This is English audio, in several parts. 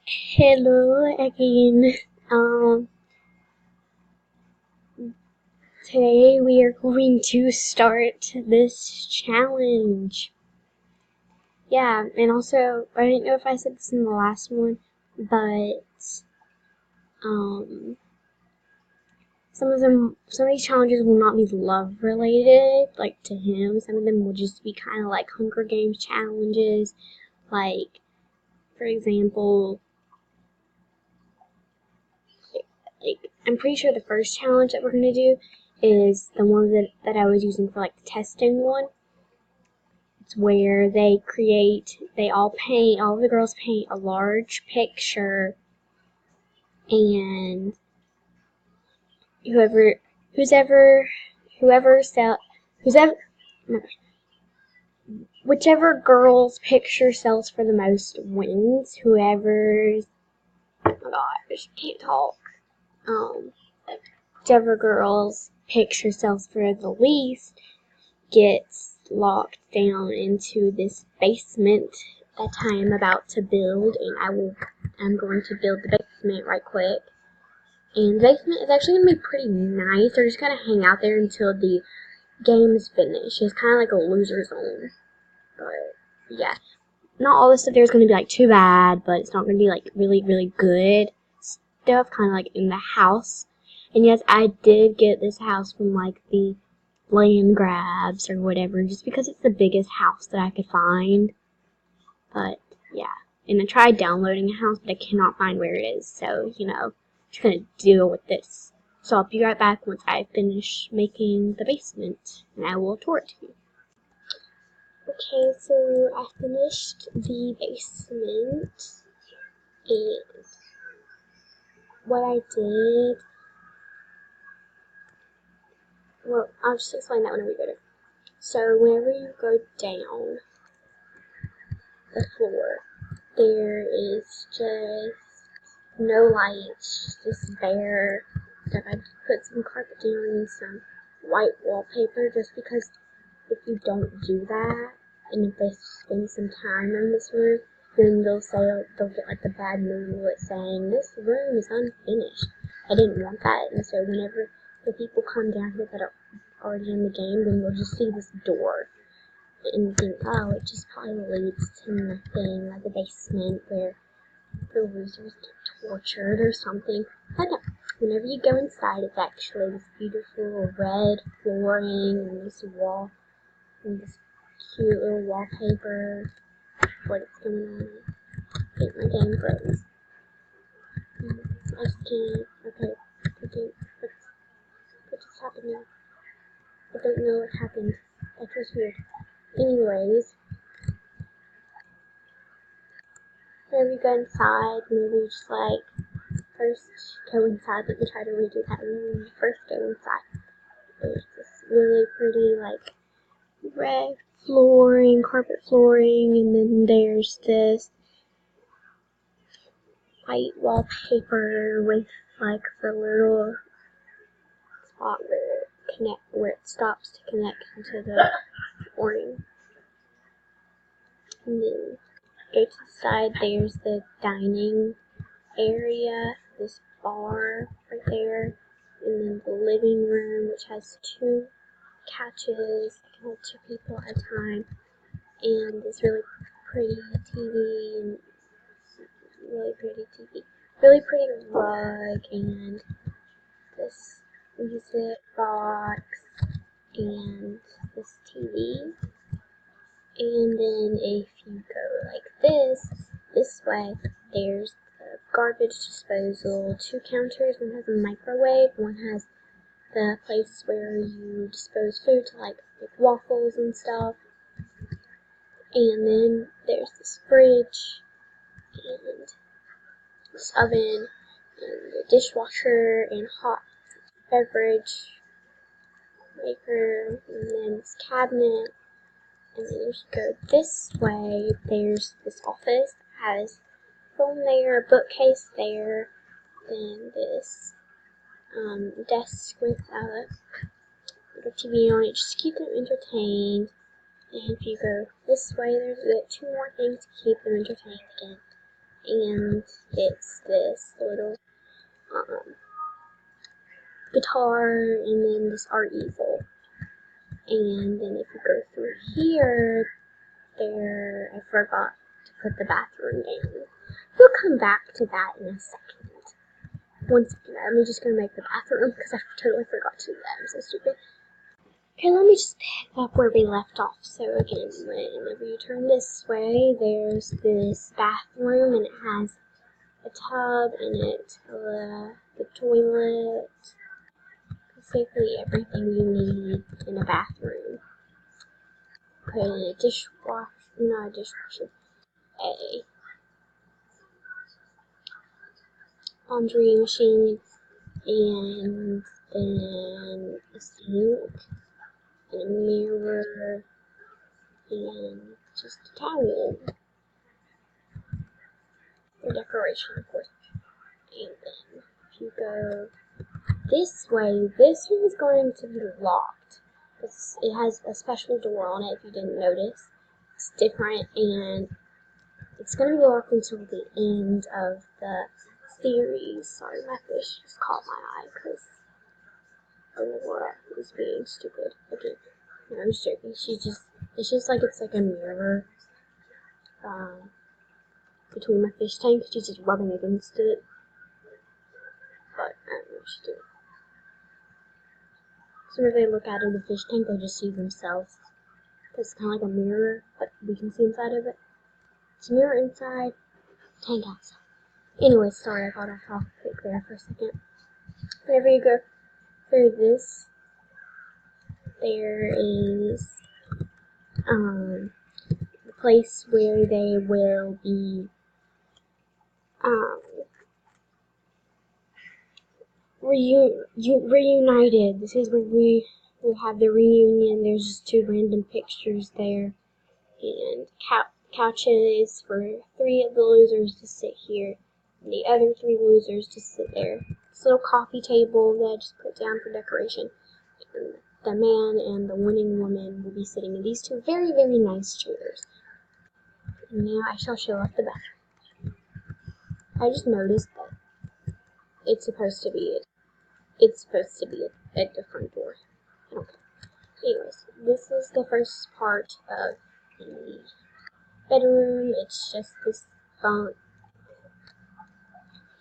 Hello again. Um, Today we are going to start this challenge. Yeah, and also, I don't know if I said this in the last one, but, um, some of these challenges will not be love related, like to him. Some of them will just be kind of like Hunger Games challenges, like, for example, I'm pretty sure the first challenge that we're going to do is the one that I was using for like the testing one. It's where all of the girls paint a large picture, and whoever, whoever sell, whoever, whichever girl's picture sells for the most wins. Whoever's, oh my gosh, can't talk. Whichever girl's picture sells for the least gets locked down into this basement that I am about to build, and I'm going to build the basement right quick. And the basement is actually going to be pretty nice. They're just going to hang out there until the game is finished. It's kind of like a loser zone. But, yeah. Not all the stuff there is going to be, like, too bad, but it's not going to be, like, really, really good stuff, kind of like in the house. And yes, I did get this house from, like, the land grabs or whatever, just because it's the biggest house that I could find. But, yeah. And I tried downloading a house, but I cannot find where it is, so, just gonna deal with this. So I'll be right back once I finish making the basement, and I will tour it to you. Okay, so I finished the basement, and what I did, well, I'll just explain that whenever we go to. So whenever you go down the floor, there is just no lights, just bare stuff. I put some carpet down and some white wallpaper, just because if you don't do that, and if they spend some time in this room, then they'll get like the bad mood saying, this room is unfinished. I didn't want that, and so whenever the people come down here that are already in the game, then they'll just see this door and think, oh, it just probably leads to nothing, like a basement where the losers get tortured or something. But no, whenever you go inside, it's actually this beautiful red flooring and this wall and this cute little wallpaper. What is going on? I think my game froze. I just can't. Okay. What just happened now? I don't know what happened. That was weird. Anyways, whenever you go inside, whenever you just first go inside, let me try to redo that. When you first go inside, there's this really pretty red flooring, carpet flooring, and then there's this white wallpaper with the little spot where it stops to connect into the flooring. And then go to the side, there's the dining area, this bar right there, and then the living room, which has 2 couches that can hold 2 people at a time, and this really pretty TV, and really pretty rug, and this music box, and this TV. And then if you go like this way, there's the garbage disposal, 2 counters. One has a microwave, one has the place where you dispose food to like waffles and stuff. And then there's this fridge, and this oven, and the dishwasher, and hot beverage maker, and then this cabinet. And then if you go this way, there's this office that has a phone there, a bookcase there, then this desk with a little TV on it, just to keep them entertained. And if you go this way, there's 2 more things to keep them entertained again. and it's this little guitar, and then this art easel. And then if you go through here, I forgot to put the bathroom in. We'll come back to that in a second. Once again, I'm just gonna make the bathroom because I totally forgot to do that. I'm so stupid. Okay, let me just pick up where we left off. So again, whenever you turn this way, there's this bathroom, and it has a tub in it, the toilet, basically everything you need in a bathroom. Put in a dishwasher, not a dishwasher, a laundry machine, and then a sink, and a mirror, and just a towel for decoration, of course. And then if you go this way, this room is going to be locked. It has a special door on it, if you didn't notice. It's different, and it's going to be locked until the end of the series. Sorry, my fish just caught my eye because Aurora is being stupid. Okay, no, I'm just joking. It's just like it's like a mirror between my fish tank. She's just rubbing against it. But I don't know what she's doing. So if they look out of the fish tank, they just see themselves. It's kind of like a mirror, but we can see inside of it. It's a mirror inside, tank outside. Anyway, sorry, I got off topic there for a second. Whenever you go through this, there is the place where they will be reunited. This is where we will have the reunion. There's just 2 random pictures there, and couches for 3 of the losers to sit here, and the other 3 losers to sit there. This little coffee table that I just put down for decoration. And the man and the winning woman will be sitting in these 2 very, very nice chairs. And now I shall show off the bathroom. I just noticed that it's supposed to be at the front door. Okay. Anyways, this is the first part of the bedroom. It's just this bunk. It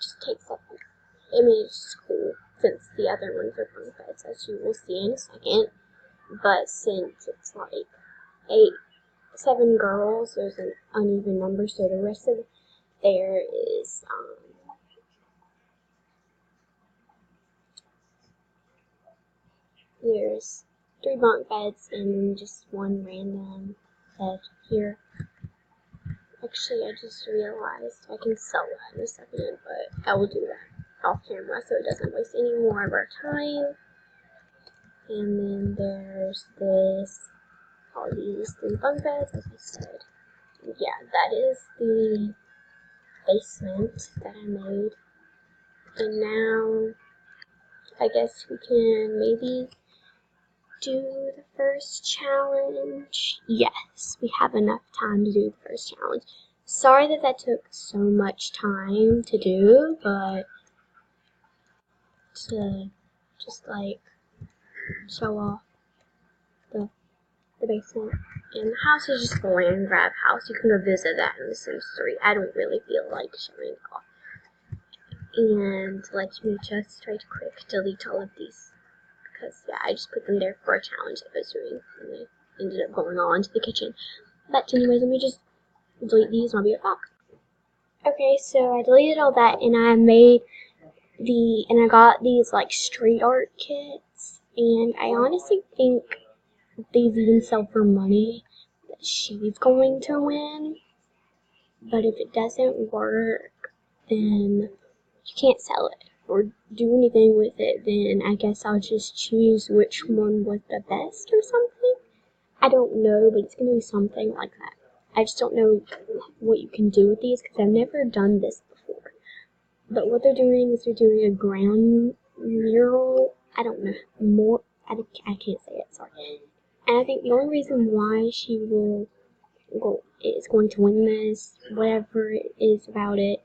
just takes up. I mean, it's cool since the other ones are bunk beds, as you will see in a second. But since it's like 7 girls, there's an uneven number, so the rest of there is there's 3 bunk beds and then just 1 random bed here. Actually, I just realized I can sell that in a second, but I will do that off camera so it doesn't waste any more of our time. And then there's all these 3 bunk beds, as I said. Yeah, that is the basement that I made. And now, I guess we can maybe do the first challenge. Yes, we have enough time to do the first challenge. Sorry that took so much time to do, but to just like show off the basement. And the house is just a land grab house. You can go visit that in The Sims 3. I don't really feel like showing it off. And let me just try to quick delete all of these. Because, yeah, I just put them there for a challenge that I was doing. And they ended up going all into the kitchen. But anyways, let me just delete these and I'll be right back. Okay, so I deleted all that and I got these like street art kits. And I honestly think these even sell for money that she's going to win. But if it doesn't work, then you can't sell it or do anything with it. Then I guess I'll just choose which one was the best or something. I don't know, but it's going to be something like that. I just don't know what you can do with these because I've never done this before. But what they're doing is they're doing a ground mural. I don't know. I can't say it, sorry. And I think the only reason why she will is going to win this, whatever it is about it.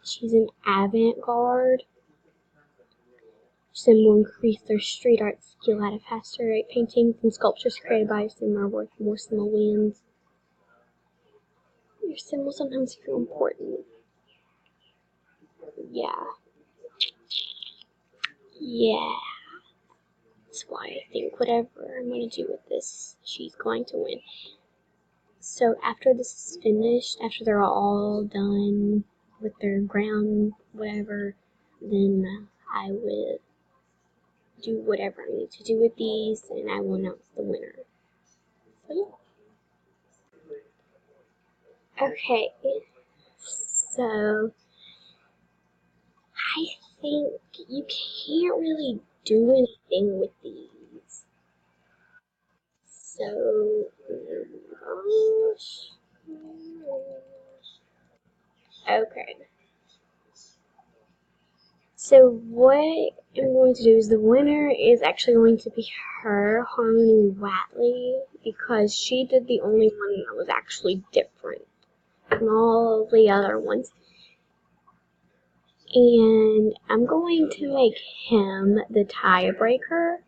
She's an avant-garde. Sim will increase their street art skill at a faster rate. Paintings and sculptures created by Sim are worth more simoleons. Your Sim will sometimes feel important. Yeah. That's why I think whatever I'm going to do with this, she's going to win. So after this is finished, after they're all done with their ground, whatever, then I will do whatever I need to do with these, and I will announce the winner. So, yeah. Okay, so I think you can't really do anything with these. So, okay. So what I'm going to do is the winner is actually going to be her, Harmony Watley, because she did the only one that was actually different from all the other ones. And I'm going to make him the tiebreaker.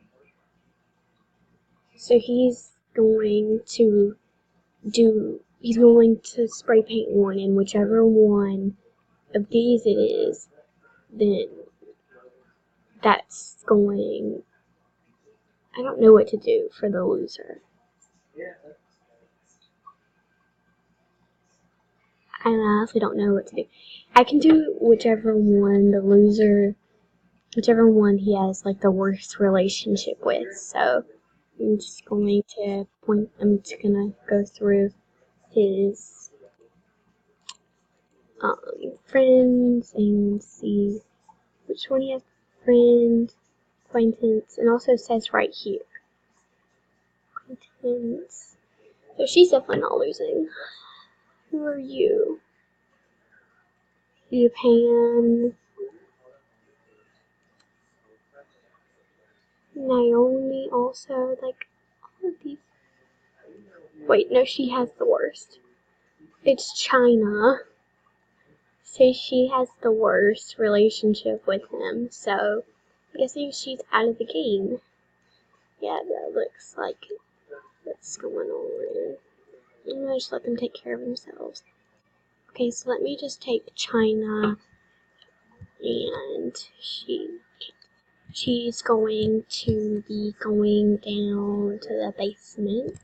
So he's going to spray paint one, and whichever one of these it is, then that's going, I don't know what to do for the loser. I honestly don't know what to do. I can do whichever one the loser, whichever one he has like the worst relationship with. So I'm just going to go through his friends and see which one he has friend, acquaintance, and also says right here, acquaintance. So she's definitely not losing. Who are you? Japan. Naomi also, like, all of these. Wait, no, she has the worst. It's China. So she has the worst relationship with him, so I'm guessing she's out of the game. Yeah, that looks like what's going on. I'm gonna just let them take care of themselves. Okay, so let me just take China, and she's going to be going down to the basement.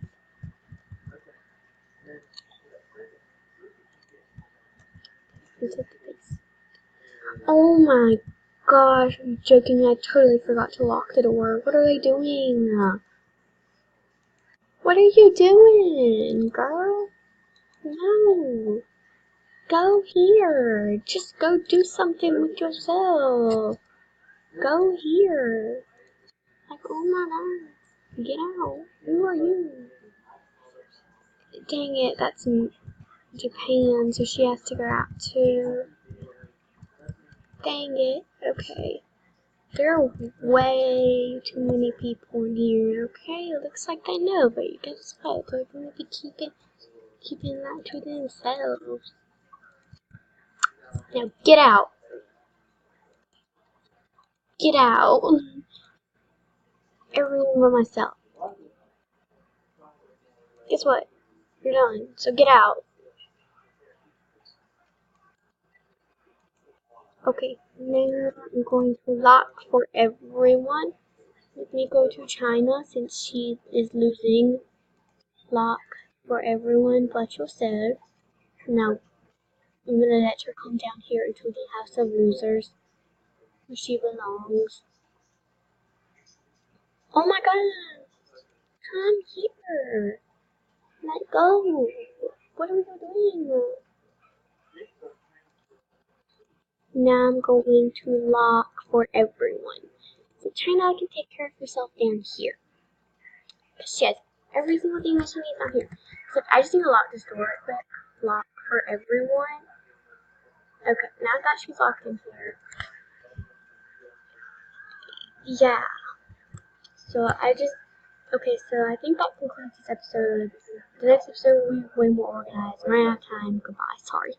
Oh my gosh, I'm joking, I totally forgot to lock the door. What are they doing? What are you doing, girl? No. Go here. Just go do something with yourself. Go here. Like, oh my god. Get out. Who are you? Dang it, that's in Japan, so she has to go out too. Dang it. Okay. There are way too many people in here. Okay, it looks like they know, but guess what? They're gonna be keeping that to themselves. Now get out. Get out. Everyone but myself. Guess what? You're done. So get out. Okay, now I'm going to lock for everyone. Let me go to China since she is losing. Lock for everyone but yourself. Now I'm gonna let her come down here into the house of losers where she belongs. Oh my god! Come here! Let go! What are you doing? Now I'm going to lock for everyone. So China can take care of herself down here. Because she has every single thing that she needs down here. So I just need to lock this door real quick. Lock for everyone. Okay, now that she's locked in here. Yeah. So I just Okay, so I think that concludes this episode. The next episode will be way more organized. Run out of time. Goodbye. Sorry.